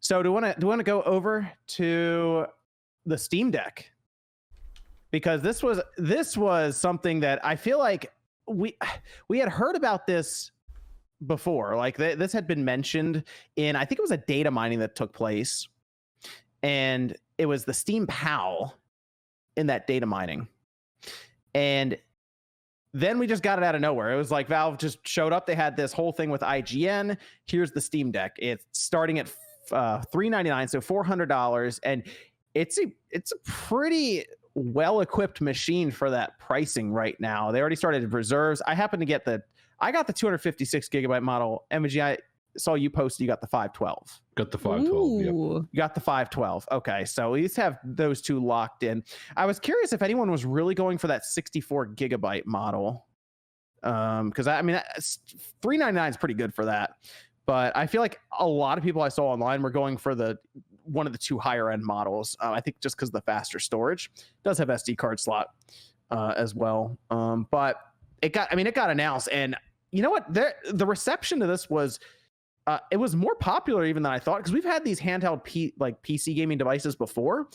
So do we want to go over to the Steam Deck? Because this was something that I feel like we had heard about this before. Like this had been mentioned in, I think it was a data mining that took place, and it was the Steam PAL in that data mining. And then we just got it out of nowhere. It was like Valve just showed up. They had this whole thing with IGN. Here's the Steam Deck. It's starting at $399, so $400, and it's a pretty well-equipped machine for that pricing right now. They already started reserves. I got the 256 gigabyte model. MG, I saw you posted you got the 512. Got the 512. Yep. You got the 512. Okay, so we just have those two locked in. I was curious if anyone was really going for that 64 gigabyte model. Because I mean, $399 is pretty good for that. But I feel like a lot of people I saw online were going for one of the two higher end models. I think just because the faster storage. It does have SD card slot as well. But it got announced, and you know what? The reception to this was it was more popular even than I thought, because we've had these handheld PC gaming devices before.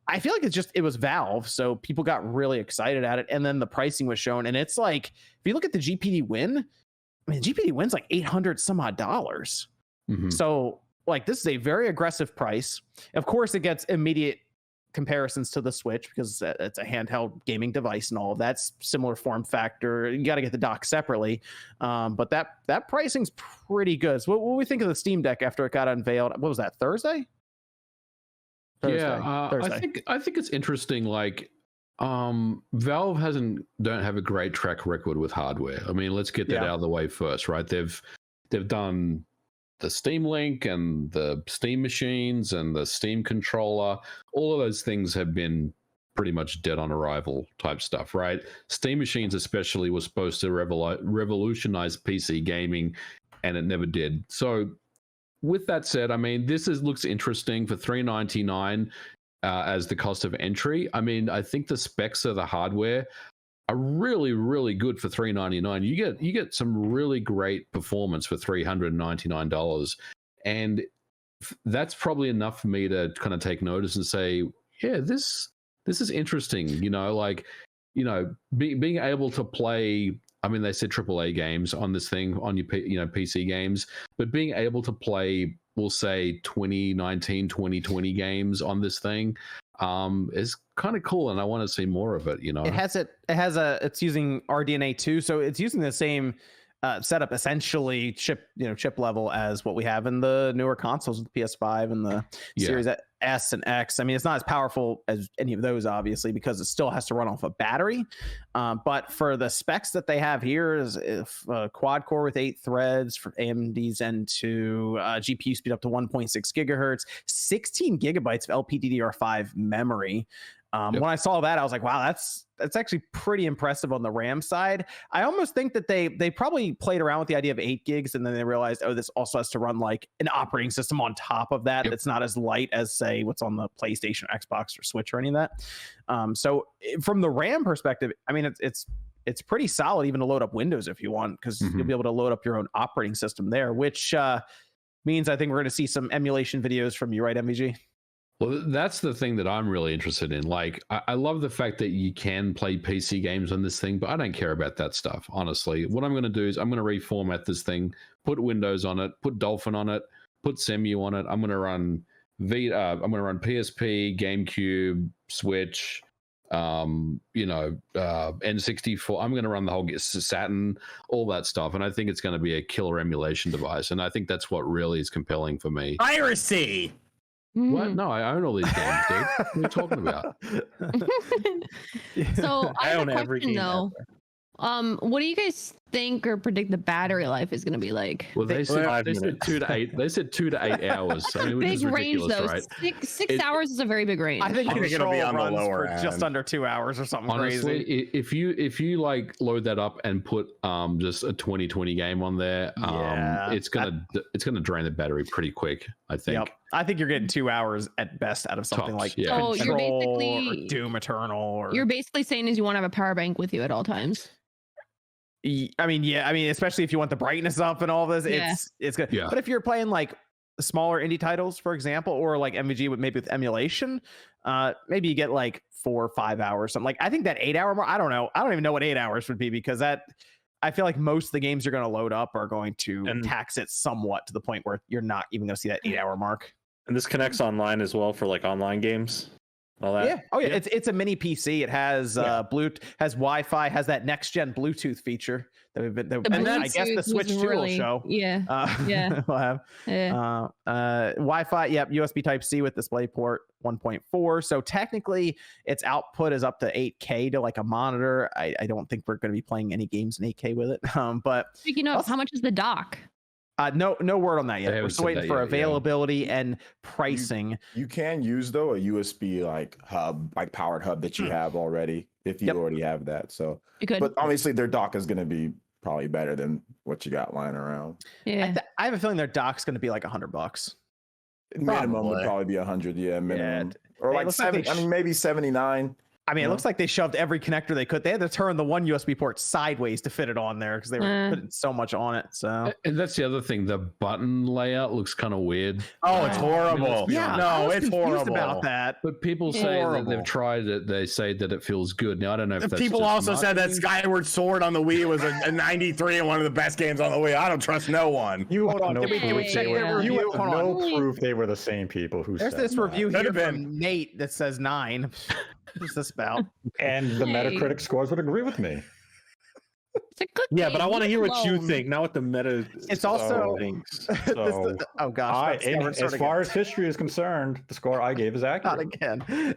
I feel like it was Valve, so people got really excited at it, and then the pricing was shown, and it's like if you look at the GPD win, I mean, the GPD win's like $800 some odd dollars. Mm-hmm. So like this is a very aggressive price. Of course, it gets immediate comparisons to the Switch because it's a handheld gaming device and all of that's similar form factor. You got to get the dock separately, but that pricing's pretty good. So what do we think of the Steam Deck after it got unveiled? What was that, Thursday? Thursday. I think it's interesting. Like, Valve don't have a great track record with hardware. I mean, let's get that out of the way first, right? They've done the Steam Link and the Steam machines and the Steam controller. All of those things have been pretty much dead on arrival type stuff, right? Steam machines especially was supposed to revolutionize PC gaming, and it never did. So with that said, I mean, looks interesting for $399 as the cost of entry. I mean, I think the specs of the hardware are really, really good for $399. You get some really great performance for $399, and that's probably enough for me to kind of take notice and say, yeah, this is interesting. You know, like, you know, being able to play. I mean, they said AAA games on this thing, on your PC games, but being able to play, we'll say 2019, 2020 games on this thing is kind of cool, and I want to see more of it. You know, it's using RDNA 2, so it's using the same setup, essentially chip level as what we have in the newer consoles with the PS5 and the Series S and X. I mean, it's not as powerful as any of those, obviously, because it still has to run off a battery. But for the specs that they have here, is quad core with 8 threads for AMD Zen 2, GPU speed up to 1.6 gigahertz, 16 gigabytes of LPDDR5 memory. When I saw that, I was like, wow, that's actually pretty impressive on the RAM side. I almost think that they probably played around with the idea of 8 gigs, and then they realized, oh, this also has to run like an operating system on top of that. That's not as light as, say, what's on the PlayStation, Xbox, or Switch, or any of that. So from the RAM perspective, I mean, it's pretty solid even to load up Windows if you want, because you'll be able to load up your own operating system there, which means I think we're going to see some emulation videos from you, right, MVG? Well, that's the thing that I'm really interested in. Like, I love the fact that you can play PC games on this thing, but I don't care about that stuff, honestly. What I'm going to do is I'm going to reformat this thing, put Windows on it, put Dolphin on it, put Cemu on it. I'm going to run Vita. I'm going to run PSP, GameCube, Switch, N64. I'm going to run the whole Saturn, all that stuff. And I think it's going to be a killer emulation device. And I think that's what really is compelling for me. Piracy! What? No, I own all these games, dude. What are you talking about? So I own have a every question game though. What do you guys think or predict the battery life is going to be like? Well, they said 2 to 8. They said 2 to 8 hours. I mean, which big is ridiculous, range though. right? Six hours is a 20-20 range. I think it'll be on the lower end. Just under 2 hours or something Honestly, crazy. if you like load that up and put just a 2020 game on there, it's gonna drain the battery pretty quick, I think. Yep. I think you're getting 2 hours at best out of something like So you're Control basically or Doom Eternal. Or you're basically saying is you want to have a power bank with you at all times. I mean, especially if you want the brightness up and all this, it's good. Yeah. But if you're playing like smaller indie titles, for example, or like MVG with maybe with emulation, maybe you get like 4 or 5 hours, something. Like I think that 8 hour mark, I don't know. I don't even know what 8 hours would be, because I feel like most of the games you're going to load up are going to tax it somewhat to the point where you're not even going to see that 8 hour mark. And this connects online as well for like online games. All that. Yeah. Oh yeah. It's a mini PC. It has has Wi-Fi, has that next gen Bluetooth feature that we've been. And then I guess the Switch 2 will show. Yeah. We'll have Wi-Fi. Yep. USB Type C with DisplayPort 1.4. So technically, its output is up to 8K to like a monitor. I don't think we're going to be playing any games in 8K with it. But speaking of, how much is the dock? No word on that yet. We're still waiting for availability and pricing. You can use though a USB like hub, like powered hub that you have already if you already have that. So, but obviously their dock is going to be probably better than what you got lying around. Yeah, I have a feeling their dock's going to be like $100. Minimum would probably be 100. Yeah, minimum. Or like 70. I mean, maybe 79. I mean, it looks like they shoved every connector they could. They had to turn the one USB port sideways to fit it on there because they were putting so much on it. So, and that's the other thing. The button layout looks kind of weird. Oh, it's horrible. Yeah, no, it's horrible about that. But people say that they've tried it. They say that it feels good. Now I don't know if that's people also said that Skyward Sword on the Wii was a 93 and one of the best games on the Wii. I don't trust no one. You hold on. Can we check their review? You have no proof they were the same people who. There's this review here from Nate that says 9. What's this about? And the Metacritic scores would agree with me. It's a good Yeah, game. but I want to hear what you alone. think, not what the meta. It's also thinks. So, oh gosh, as far as history is concerned, the score I gave is accurate. not again.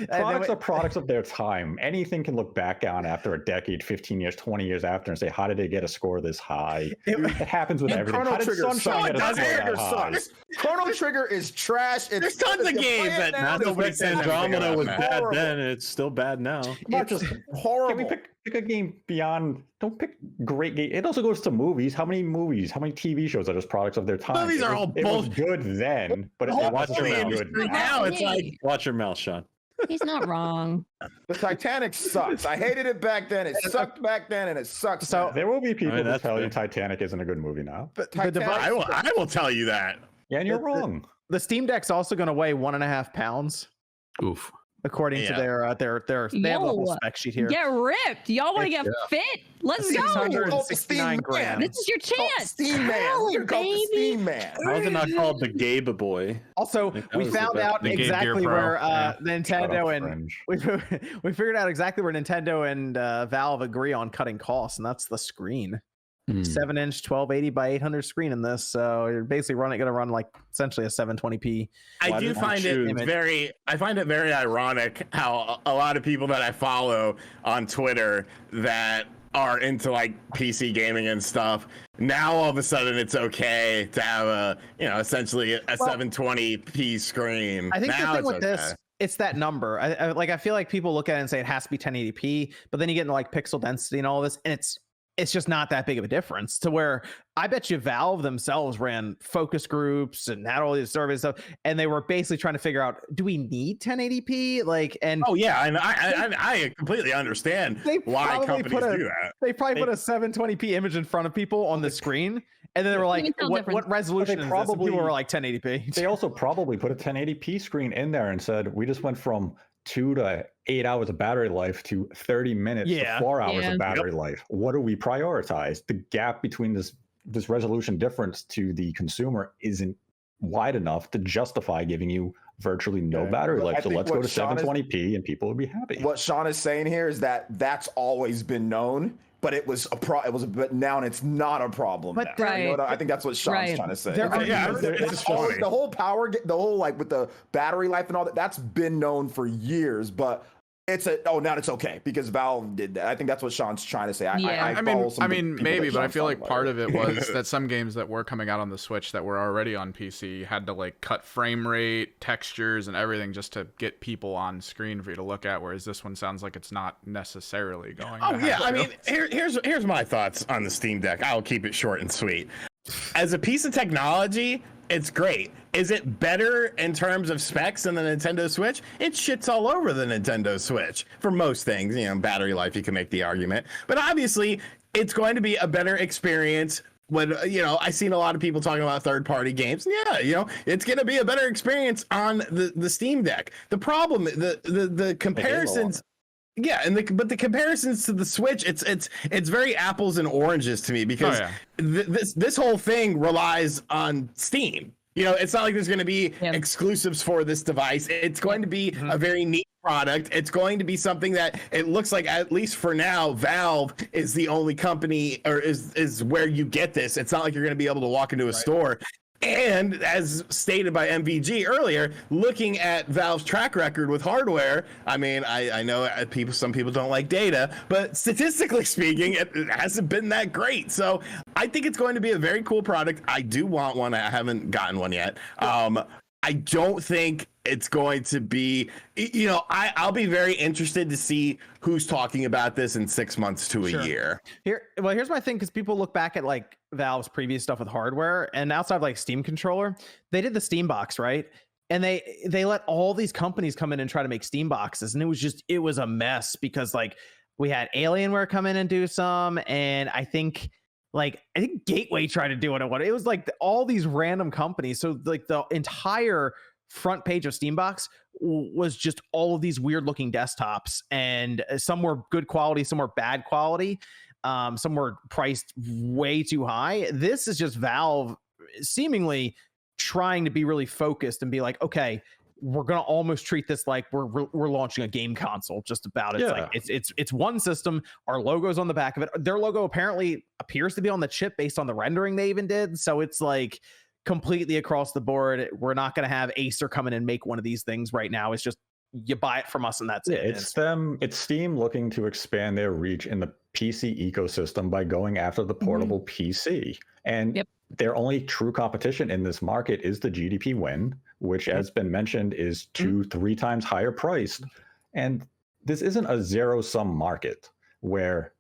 Products are products of their time. Anything can look back on after a decade, 15 years, 20 years after, and say, "How did they get a score this high?" It happens with everything. How did Sunshine get a score that high? Chrono Trigger is trash. There's tons of games that Nobody said Andromeda was bad then. It's still bad now. Not just horrible. Can we pick a game beyond? Don't pick great game. It also goes to movies. How many movies? How many TV shows are just products of their time? Movies are all It was good then, but it wasn't good now. It's like Watch your mouth, Sean. He's not wrong. The Titanic sucks. I hated it back then. It sucked back then, and it sucks. So there will be people who tell you fair. Titanic isn't a good movie now. But I will tell you that. Yeah, and you're wrong. The Steam Deck's also going to weigh 1.5 pounds, Oof. according to their they have a whole spec sheet here. Get ripped. Y'all want to get fit? Let's go. 669 grams. This is your chance. Steam Man. You're called the Steam Man. How is it not called the Gabe Boy? Also, we found out exactly where Nintendo and we figured out exactly where Nintendo and Valve agree on cutting costs, and that's the screen. 7-inch 1280 by 800 screen in this, so you're basically going to run like essentially a 720p. I do find it very ironic how a lot of people that I follow on Twitter that are into like PC gaming and stuff, now all of a sudden it's okay to have a essentially a 720p screen. I think now the thing with this, it's that number. I feel like people look at it and say it has to be 1080p, but then you get into like pixel density and all this, and it's just not that big of a difference, to where I bet you Valve themselves ran focus groups and had all these surveys stuff, and they were basically trying to figure out, do we need 1080p? Oh yeah, and I completely understand why companies do that. They probably put a 720p image in front of people on the screen, and then they were like, what resolution is this? And people were like 1080p. They also probably put a 1080p screen in there and said, we just went from 2 to 8 hours of battery life to 30 minutes to 4 hours of battery life. What do we prioritize? The gap between this resolution difference to the consumer isn't wide enough to justify giving you virtually no battery life. So let's go to 720p and people will be happy. What Sean is saying here is that that's always been known, but it was but now it's not a problem. But I think that's what Sean's trying to say. The whole power, the whole like with the battery life and all that, that's been known for years, but now it's okay because Valve did that. I think that's what Sean's trying to say. I mean, maybe, but I feel like part of it was that some games that were coming out on the Switch that were already on PC had to like cut frame rate, textures, and everything just to get people on screen for you to look at. Whereas this one sounds like it's not necessarily going. Oh yeah, I mean, here's my thoughts on the Steam Deck. I'll keep it short and sweet. As a piece of technology, it's great. Is it better in terms of specs than the Nintendo Switch? It shits all over the Nintendo Switch for most things. Battery life, you can make the argument. But obviously, it's going to be a better experience when I've seen a lot of people talking about third-party games. Yeah, it's going to be a better experience on the Steam Deck. The problem, the comparisons. Yeah, but the comparisons to the Switch, it's very apples and oranges to me because this whole thing relies on Steam. It's not like there's going to be exclusives for this device. It's going to be a very neat product. It's going to be something that it looks like, at least for now, Valve is the only company, or is where you get this. It's not like you're going to be able to walk into a store. And as stated by MVG earlier, looking at Valve's track record with hardware, I mean, I know some people don't like data, but statistically speaking, it hasn't been that great. So I think it's going to be a very cool product. I do want one. I haven't gotten one yet. I don't think it's going to be, I'll be very interested to see who's talking about this in 6 months to a year. Here's my thing, because people look back at like Valve's previous stuff with hardware, and outside of like Steam controller, they did the Steam box, right? And they let all these companies come in and try to make Steam boxes, and it was a mess, because like we had Alienware come in and do some, and I think Gateway tried to do it. It was like all these random companies. So like the entire front page of Steambox was just all of these weird looking desktops, and some were good quality, some were bad quality, some were priced way too high. This is just Valve seemingly trying to be really focused and be like, okay, we're gonna almost treat this like we're launching a game console. Just about. It's like it's one system. Our logo's on the back of it. Their logo apparently appears to be on the chip based on the rendering they even did. So it's like completely across the board. We're not gonna have Acer come in and make one of these things right now. It's just you buy it from us and that's it. It's Steam looking to expand their reach in the PC ecosystem by going after the portable PC. And their only true competition in this market is the GDP win, which has been mentioned is 2-3 times higher priced. And this isn't a zero-sum market where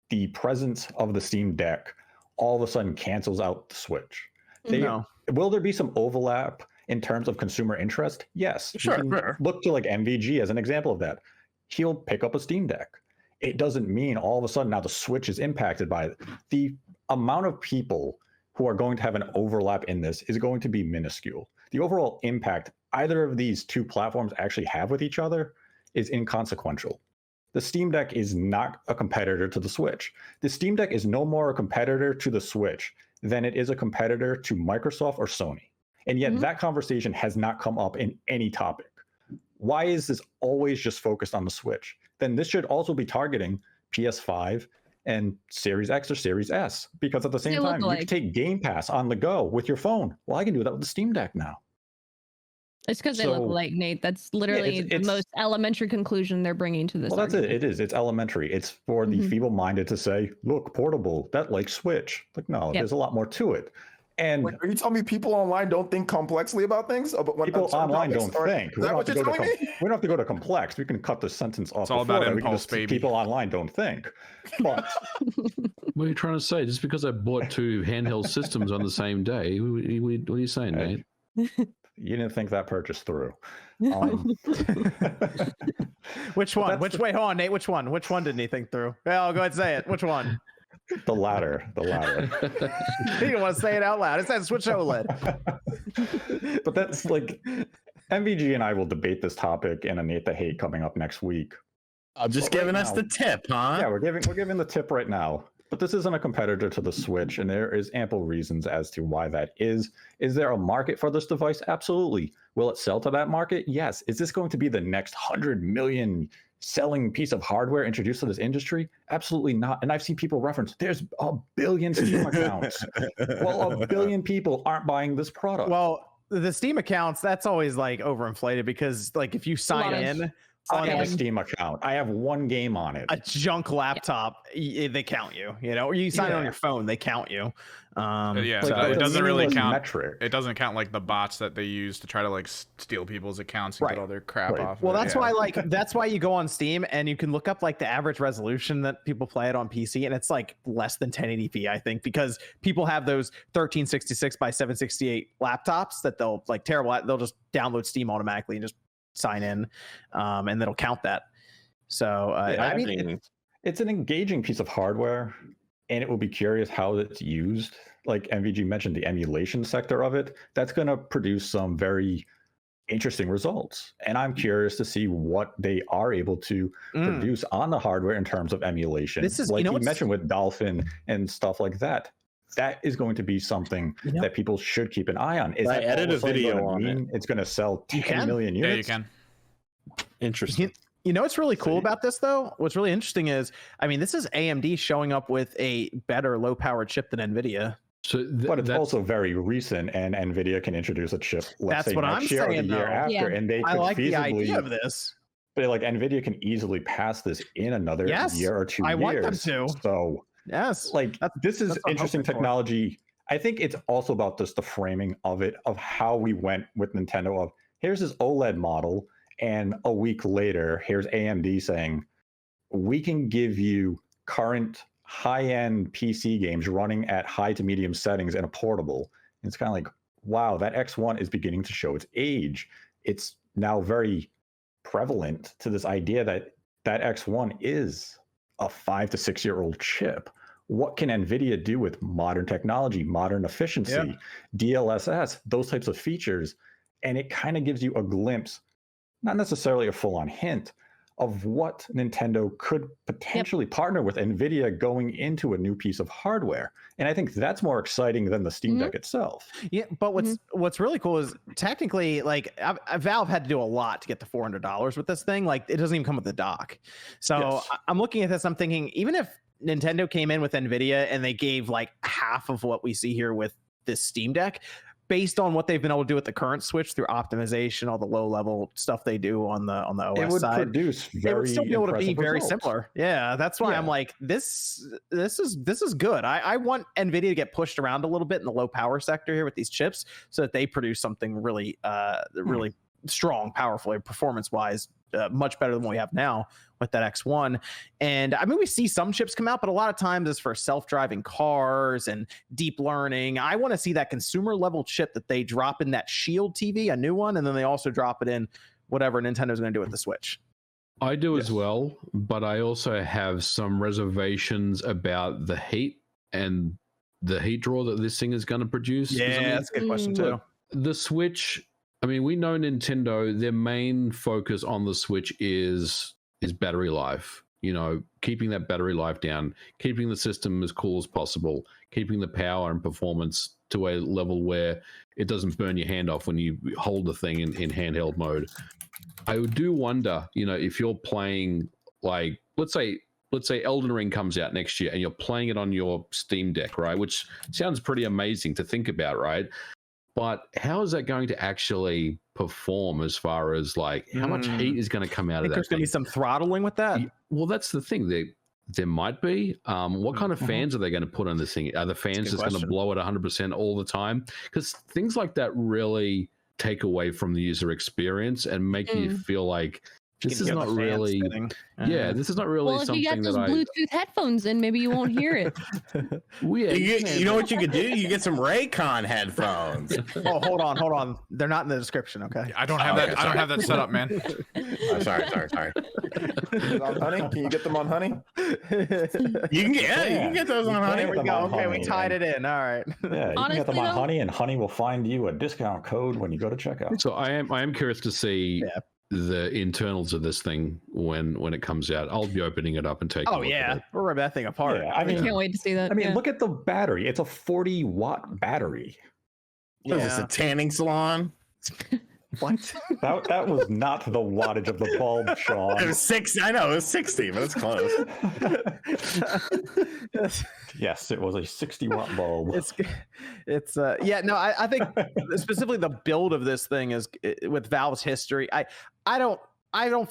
the presence of the Steam Deck all of a sudden cancels out the Switch. Will there be some overlap in terms of consumer interest? Yes. Sure. Look to like MVG as an example of that. He'll pick up a Steam Deck. It doesn't mean all of a sudden now the Switch is impacted by it. The amount of people who are going to have an overlap in this is going to be minuscule. The overall impact either of these two platforms actually have with each other is inconsequential. The Steam Deck is not a competitor to the Switch. The Steam Deck is no more a competitor to the Switch than it is a competitor to Microsoft or Sony. And yet that conversation has not come up in any topic. Why is this always just focused on the Switch? Then this should also be targeting PS5 and Series X or Series S, because at the same time, you can take Game Pass on the go with your phone. Well, I can do that with the Steam Deck now. It's because they look alike, Nate. That's literally the most elementary conclusion they're bringing to this. Well, that's it. It is. It's elementary. It's for the feeble-minded to say, look, portable, that like Switch. Like, no, there's a lot more to it. And are you telling me people online don't think complexly about things? People online don't think. We don't have to go to complex. We can cut the sentence off. It's all about impulse, baby. People online don't think. But what are you trying to say? Just because I bought 2 handheld systems on the same day, what are you saying, Nate? You didn't think that purchase through. Which one? Hold on, Nate. Which one? Which one didn't he think through? Well, go ahead and say it. Which one? The latter. You don't want to say it out loud. It says Switch OLED. But that's like MVG and I will debate this topic in a Nate the Hate coming up next week. I'm just giving us the tip, huh? Yeah, we're giving the tip right now. But this isn't a competitor to the Switch, and there is ample reasons as to why that is. Is there a market for this device? Absolutely. Will it sell to that market? Yes. Is this going to be the next 100 million selling piece of hardware introduced to this industry? Absolutely not. And I've seen people reference, there's 1 billion Steam accounts. Well, 1 billion people aren't buying this product. Well, the Steam accounts, that's always like overinflated, because like if you sign in I have a Steam account. I have 1 game on it. A junk laptop, they count you, or you sign it on your phone, they count you. So it doesn't really count. Metric. It doesn't count like the bots that they use to try to like steal people's accounts and get all their crap off. Well, that's why that's why you go on Steam and you can look up like the average resolution that people play it on PC, and it's like less than 1080p, I think, because people have those 1366 by 768 laptops that they'll like they'll just download Steam automatically and just sign in, and it'll count that. So I mean, it's an engaging piece of hardware, and it will be curious how it's used. Like MVG mentioned, the emulation sector of it, that's going to produce some very interesting results. And I'm curious to see what they are able to produce on the hardware in terms of emulation. This is, like you mentioned with Dolphin and stuff like that. That is going to be something that people should keep an eye on. Is I edited a video on it. It's going to sell 10 million units? Yeah, you can. Interesting. You know what's really cool about this, though? What's really interesting is, I mean, this is AMD showing up with a better low-powered chip than NVIDIA. So but it's also very recent, and NVIDIA can introduce a chip, let's say next year or the year after, and they could feasibly... the idea of this. But like NVIDIA can easily pass this in another year or 2 years. I want them to. So like this is interesting technology. I think it's also about just the framing of it, of how we went with Nintendo of here's this OLED model, and a week later, here's AMD saying, we can give you current high-end PC games running at high to medium settings in a portable. And it's kind of like, wow, that X1 is beginning to show its age. It's now very prevalent to this idea that that X1 is a 5 to 6 year old chip. What can NVIDIA do with modern technology, modern efficiency, DLSS, those types of features? And it kind of gives you a glimpse, not necessarily a full-on hint, of what Nintendo could potentially partner with NVIDIA going into a new piece of hardware. And I think that's more exciting than the Steam Deck itself. Yeah, but what's really cool is technically, like, Valve had to do a lot to get to $400 with this thing. Like, it doesn't even come with the dock. So I'm looking at this, I'm thinking, even if Nintendo came in with NVIDIA and they gave like half of what we see here with this Steam Deck, based on what they've been able to do with the current Switch through optimization, all the low-level stuff they do on the OS it would side, produce very it would still be able to be very results. Similar. Yeah, that's why I'm like, this is good. I want NVIDIA to get pushed around a little bit in the low power sector here with these chips, so that they produce something really, really strong, powerful, performance-wise, much better than what we have now with that X1. And I mean, we see some chips come out, but a lot of times it's for self-driving cars and deep learning. I want to see that consumer level chip that they drop in that Shield TV, a new one, and then they also drop it in whatever Nintendo's going to do with the Switch. I do as well, but I also have some reservations about the heat and the heat draw that this thing is going to produce. Yeah, that's a good question too. The Switch, I mean, we know Nintendo, their main focus on the Switch is battery life. You know, keeping that battery life down, keeping the system as cool as possible, keeping the power and performance to a level where it doesn't burn your hand off when you hold the thing in handheld mode. I do wonder, you know, if you're playing, like, let's say Elden Ring comes out next year and you're playing it on your Steam Deck, right? Which sounds pretty amazing to think about, right? But how is that going to actually perform as far as like how much heat is going to come out of that? There's going to be some throttling with that. Well, that's the thing. There might be. What kind of fans are they going to put on this thing? Are the fans just going to blow it 100% all the time? Because things like that really take away from the user experience and make you feel like this is not really. This is not really something that if you got those Bluetooth headphones in, maybe you won't hear it. You know what you could do? You get some Raycon headphones. Oh, hold on. They're not in the description, okay? I don't have that. I don't have that set up, man. Sorry. On Honey? Can you get them on Honey? You can get those on Honey. There we go. Okay, we tied it in. All right. Yeah, you can get them on Honey, and Honey will find you a discount code when you go to checkout. So I am curious to see the internals of this thing when it comes out. I'll be opening it up and taking a look at it. We'll rip that thing apart. Yeah, I can't wait to see that. I mean, look at the battery. It's a 40-watt battery. What is this, a tanning salon? What? That was not the wattage of the bulb, Sean. It was 60. I know, it was 60, but it's close. Yes, it was a 60-watt bulb. I think specifically the build of this thing is with Valve's history. I don't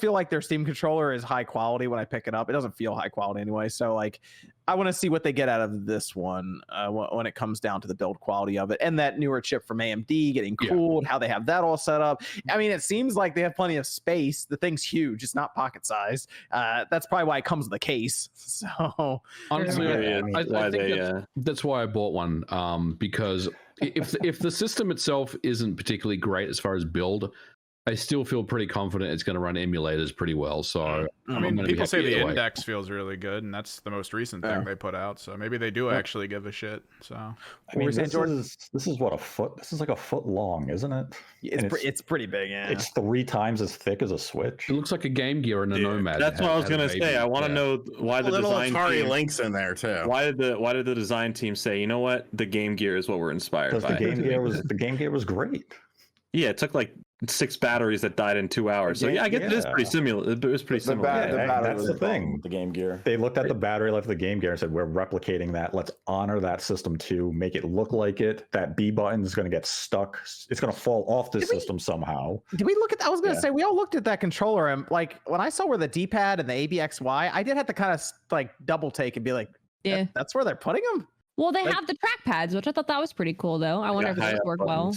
feel like their Steam controller is high quality when I pick it up. It doesn't feel high quality anyway. So like, I want to see what they get out of this one when it comes down to the build quality of it, and that newer chip from AMD getting cooled, how they have that all set up. I mean, it seems like they have plenty of space. The thing's huge. It's not pocket sized. That's probably why it comes with a case. So honestly, I think that's why I bought one. Because if the system itself isn't particularly great as far as build, I still feel pretty confident it's going to run emulators pretty well. So I mean, people say the index feels really good, and that's the most recent thing they put out. So maybe they do actually give a shit. So I mean, this is what, a foot. This is like a foot long, isn't it? It's pretty big. Yeah, it's 3 times as thick as a Switch. It looks like a Game Gear and a Nomad. That's what I was gonna say. I want to know why the design team links in there too. Why did the design team say, you know what, the Game Gear is what we're inspired by? The Game Gear was great. Yeah, it took like 6 batteries that died in 2 hours. So yeah, I get it is pretty similar. It was pretty similar. That's the thing. The Game Gear. They looked at the battery life of the Game Gear and said, we're replicating that. Let's honor that system too. Make it look like it. That B button is going to get stuck. It's going to fall off the system somehow. Did we look at? I was going to say, we all looked at that controller, and like when I saw where the D-pad and the ABXY, I did have to kind of like double take and be like, yeah, that's where they're putting them. Well, they have the trackpads, which I thought that was pretty cool, though. I wonder if those work well.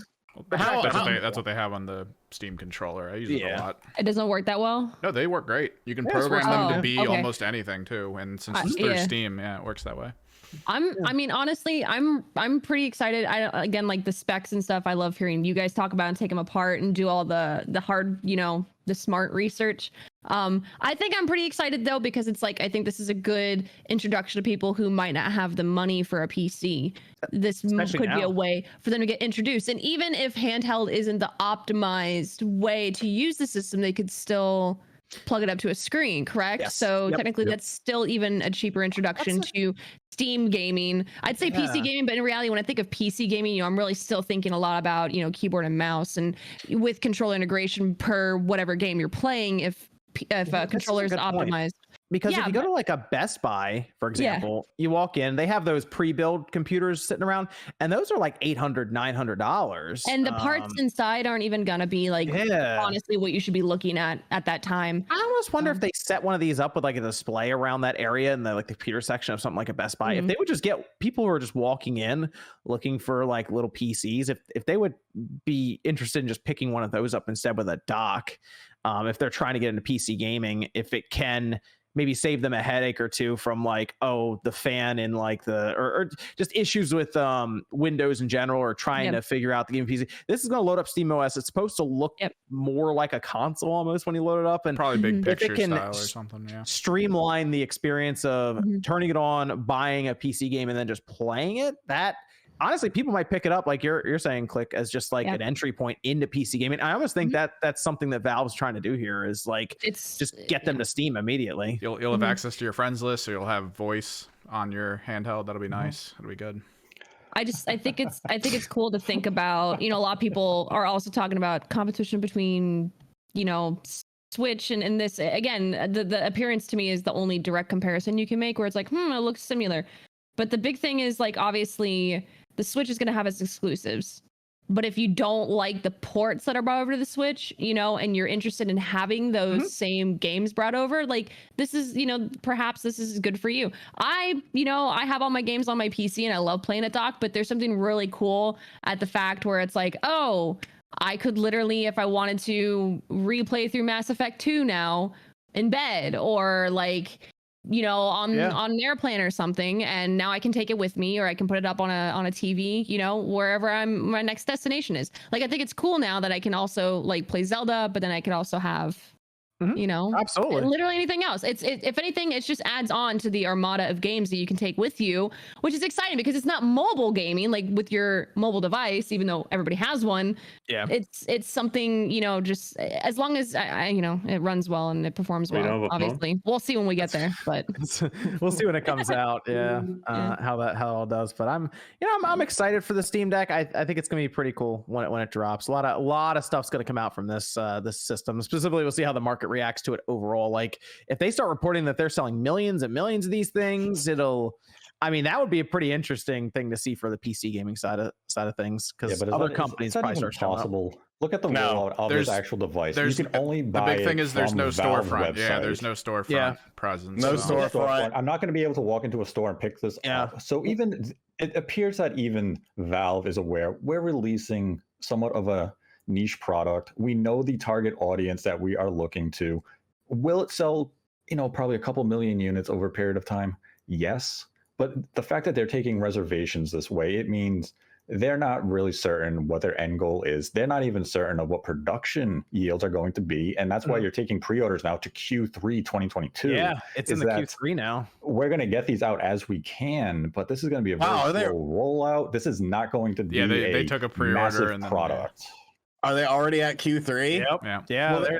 That's what they have on the Steam controller. I use it a lot. It doesn't work that well? No, they work great. You can program them to be almost anything too, and since it's through Steam, it works that way. I mean, honestly, I'm pretty excited. Again, like the specs and stuff, I love hearing you guys talk about and take them apart and do all the hard, the smart research. I think I'm pretty excited though, because it's like, I think this is a good introduction to people who might not have the money for a PC. This could be a way for them to get introduced. And even if handheld isn't the optimized way to use the system, they could still plug it up to a screen, correct? Yes. So technically that's still even a cheaper introduction to Steam gaming. I'd say PC gaming, but in reality, when I think of PC gaming, I'm really still thinking a lot about, keyboard and mouse, and with controller integration per whatever game you're playing, if controllers optimized. Because if you go to like a Best Buy, for example, you walk in, they have those pre-built computers sitting around, and those are like $800, $900. And the parts inside aren't even gonna be like honestly what you should be looking at that time. I almost wonder if they set one of these up with like a display around that area in the computer section of something like a Best Buy. If they would just get people who are just walking in looking for like little PCs, if they would be interested in just picking one of those up instead with a dock, if they're trying to get into PC gaming, if it can maybe save them a headache or two from like, the fan in like or just issues with Windows in general, or trying to figure out the game PC. This is going to load up SteamOS. It's supposed to look more like a console almost when you load it up, and probably big picture style or something. Streamline the experience of turning it on, buying a PC game, and then just playing it. That honestly, people might pick it up, like you're saying, Click, as just like an entry point into PC gaming. I almost think that's something that Valve's trying to do here, is like just get them to Steam immediately. You'll have access to your friends list, so you'll have voice on your handheld. That'll be nice. It'll be good. I think it's cool to think about. A lot of people are also talking about competition between Switch and this. Again, the appearance to me is the only direct comparison you can make, where it's like, it looks similar. But the big thing is, like, obviously the Switch is going to have its exclusives. But if you don't like the ports that are brought over to the Switch, and you're interested in having those same games brought over, like, this is, perhaps this is good for you. I have all my games on my PC and I love playing at dock, but there's something really cool at the fact where it's like, I could literally, if I wanted to, replay through Mass Effect 2 now in bed, or like, on an airplane or something, and now I can take it with me, or I can put it up on a TV, wherever my next destination is. Like, I think it's cool now that I can also like play Zelda, but then I can also have absolutely literally anything else. If anything, it just adds on to the armada of games that you can take with you, which is exciting because it's not mobile gaming like with your mobile device, even though everybody has one. It's something, just as long as it runs well and it performs well. Obviously, we'll see when we get there, but we'll see when it comes out. How it all does. But I'm excited for the Steam Deck. I think it's gonna be pretty cool when it drops. A lot of stuff's gonna come out from this system. Specifically, we'll see how the market reacts to it overall. Like, if they start reporting that they're selling millions and millions of these things, that would be a pretty interesting thing to see for the PC gaming side of things, because other companies probably start possible. Look at the rollout of this actual device. You can only buy the big thing is there's no storefront. Website. There's no storefront presence. No storefront. I'm not going to be able to walk into a store and pick this up. So even it appears that even Valve is aware we're releasing somewhat of a niche product. We know the target audience that we are looking to. Will it sell, probably a couple million units over a period of time? Yes. But the fact that they're taking reservations this way, it means they're not really certain what their end goal is. They're not even certain of what production yields are going to be. And that's why you're taking pre-orders now to Q3 2022. Yeah, it's in the Q3 now. We're going to get these out as we can, but this is going to be a very slow rollout. This is not going to be they took a pre-order and product. Are they already at Q3? Yep. Yeah. Well,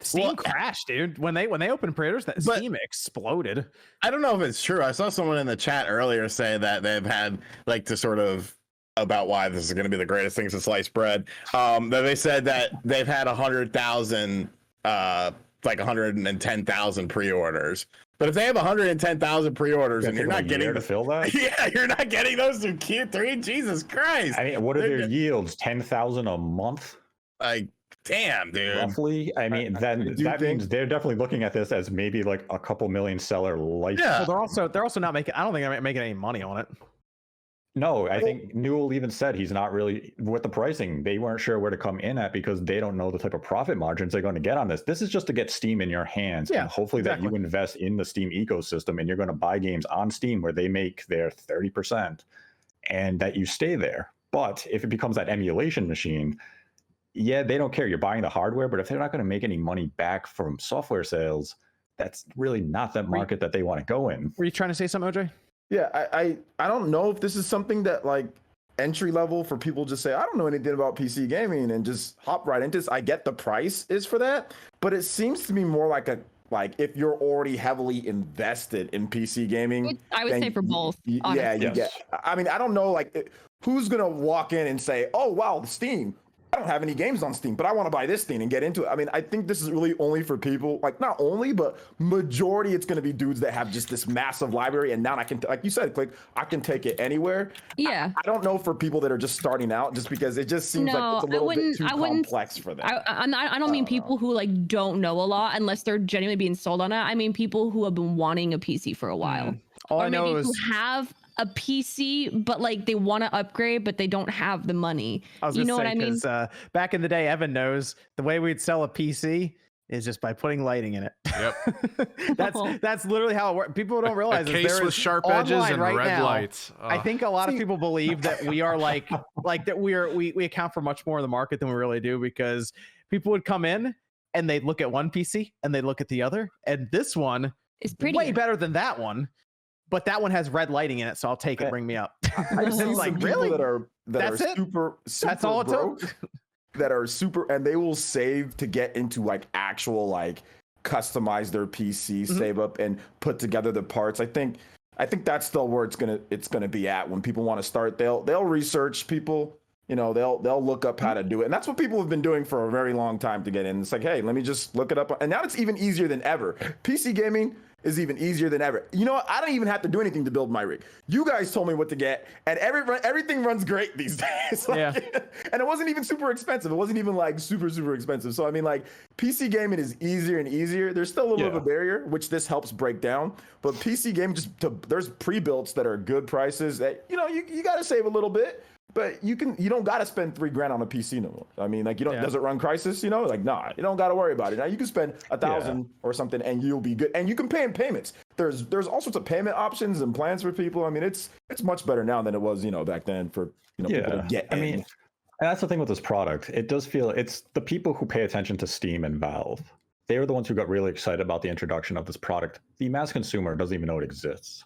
Steam crashed, dude. When they opened pre-orders, Steam exploded. I don't know if it's true. I saw someone in the chat earlier say that they've had like to sort of about why this is going to be the greatest thing since sliced bread. That they said that they've had 100,000, like 110,000 pre-orders. But if they have 110,000 pre-orders and you're not getting to fill that, you're not getting those through Q3. Jesus Christ! I mean, what are their yields? 10,000 a month? Like, damn, dude. Roughly. I mean, that means they're definitely looking at this as maybe like a couple million seller life. Yeah. Well, they're also not making. I don't think they're making any money on it. No, I think Newell even said he's not really with the pricing. They weren't sure where to come in at because they don't know the type of profit margins they're going to get on this. This is just to get Steam in your hands. Yeah, and hopefully that you invest in the Steam ecosystem and you're going to buy games on Steam where they make their 30% and that you stay there. But if it becomes that emulation machine, yeah, they don't care. You're buying the hardware, but if they're not going to make any money back from software sales, that's really not that market that they want to go in. Were you trying to say something, OJ? Yeah, I don't know if this is something that like entry level for people just say, I don't know anything about PC gaming and just hop right into this. I get the price is for that, but it seems to me more like if you're already heavily invested in PC gaming. I would say for both. I mean, I don't know who's gonna walk in and say, oh wow, Steam, I don't have any games on Steam, but I want to buy this thing and get into it. I mean, I think this is really only for people, like not only, but majority it's going to be dudes that have just this massive library. And now I can, like you said, Click, I can take it anywhere. Yeah. I don't know for people that are just starting out, just because it just seems like it's a little bit too complex for them. I don't mean people who like don't know a lot unless they're genuinely being sold on it. I mean people who have been wanting a PC for a while. All I know is who have a PC, but like they want to upgrade, but they don't have the money. You know what I mean? Back in the day, Evan knows the way we'd sell a PC is just by putting lighting in it. Yep. that's literally how it works. People don't realize a case with sharp edges and red lights. I think a lot of people believe that we are like that we account for much more in the market than we really do, because people would come in and they'd look at one PC and they'd look at the other, and this one is way better than that one. But that one has red lighting in it, so I'll take it. Bring me up. I see like really that are super that's all it took. That are super, and they will save to get into like actual like customize their PC, save up and put together the parts. I think that's still where it's gonna be at when people want to start. They'll research people. You know, they'll look up how to do it, and that's what people have been doing for a very long time to get in. It's like, hey, let me just look it up, and now it's even easier than ever. PC gaming is even easier than ever. You know what? I don't even have to do anything to build my rig. You guys told me what to get, and everything runs great these days. And it wasn't even super expensive. It wasn't even like super expensive. So I mean, like PC gaming is easier and easier. There's still a little bit of a barrier, which this helps break down. But PC gaming there's pre-builts that are good prices that you got to save a little bit. But you don't got to spend $3,000 on a PC no more. I mean, like does it run Crysis? Like, nah, you don't got to worry about it. Now you can spend $1,000 or something and you'll be good. And you can pay in payments. There's all sorts of payment options and plans for people. I mean, it's much better now than it was, back then for people to get in. I mean, and that's the thing with this product. It does feel it's the people who pay attention to Steam and Valve. They were the ones who got really excited about the introduction of this product. The mass consumer doesn't even know it exists.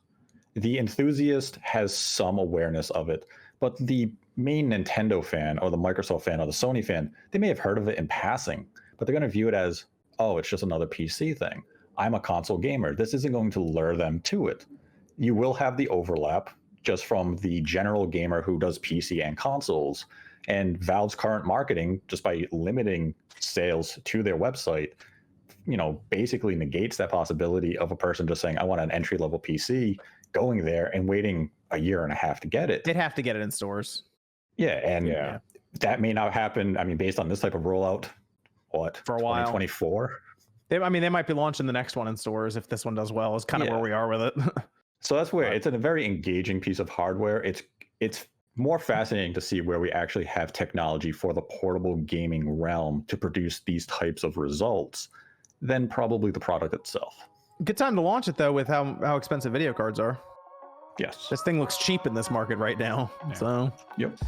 The enthusiast has some awareness of it. But the main Nintendo fan or the Microsoft fan or the Sony fan, they may have heard of it in passing, but they're going to view it as, oh, it's just another PC thing. I'm a console gamer. This isn't going to lure them to it. You will have the overlap just from the general gamer who does PC and consoles. And Valve's current marketing, just by limiting sales to their website, basically negates that possibility of a person just saying, I want an entry-level PC, going there and waiting a year and a half to get it. They'd have to get it in stores. That may not happen. I mean, based on this type of rollout, for a while, 2024. They might be launching the next one in stores if this one does well. Is kind of where we are with it. So that's where it's a very engaging piece of hardware. It's more fascinating to see where we actually have technology for the portable gaming realm to produce these types of results than probably the product itself. Good time to launch it though, with how expensive video cards are. Yes. This thing looks cheap in this market right now. Yeah. So. Yep.